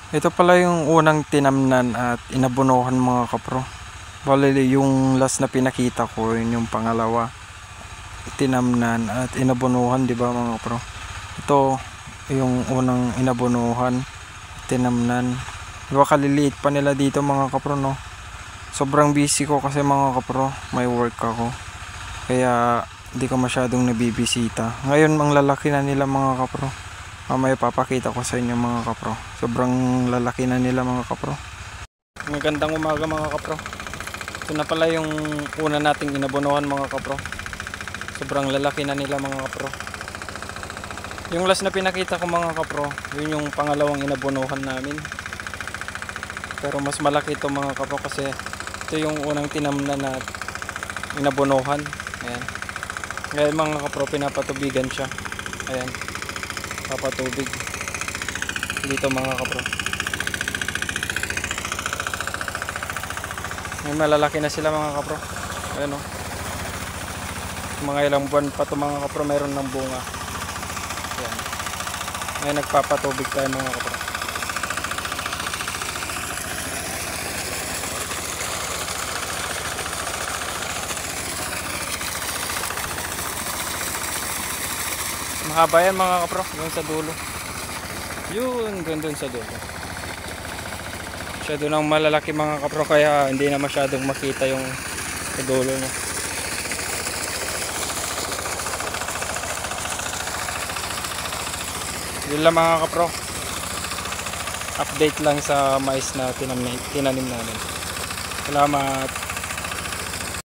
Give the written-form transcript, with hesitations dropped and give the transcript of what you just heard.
Ito pala yung unang tinamnan at inabunuhan mga kapro. Bali yung last na pinakita ko, yun yung pangalawa. Tinamnan at inabunuhan, di ba mga kapro? Ito yung unang inabunuhan, tinamnan. Di ba kaliliit pa nila dito mga kapro, no? Sobrang busy ko kasi mga kapro, may work ako. Kaya di ko masyadong nabibisita. Ngayon ang lalaki na nila mga kapro. Mamaya papakita ko sa inyo mga kapro. Sobrang lalaki na nila mga kapro. Magandang umaga mga kapro. Ito na pala yung una nating inabunuhan mga kapro. Sobrang lalaki na nila mga kapro. Yung last na pinakita ko mga kapro, yun yung pangalawang inabunuhan namin. Pero mas malaki ito mga kapro kasi ito yung unang tinamnan na inabunuhan. Ayan. Ngayon mga kapro, pinapatubigan siya. Ayan. Papatubig dito mga kapro. May malalaki na sila mga kapro. Ayan o. Mga ilang buwan pa ito mga kapro, mayroon ng bunga. Ayan. Ngayon nagpapatubig tayo mga kapro. Mahaba yan mga kapro, yung sa dulo. Yun, dun sa dulo. Masyado nang malalaki mga kapro, kaya hindi na masyadong makita yung sa dulo niya. Yun lang mga kapro. Update lang sa mais na tinanim namin. Salamat.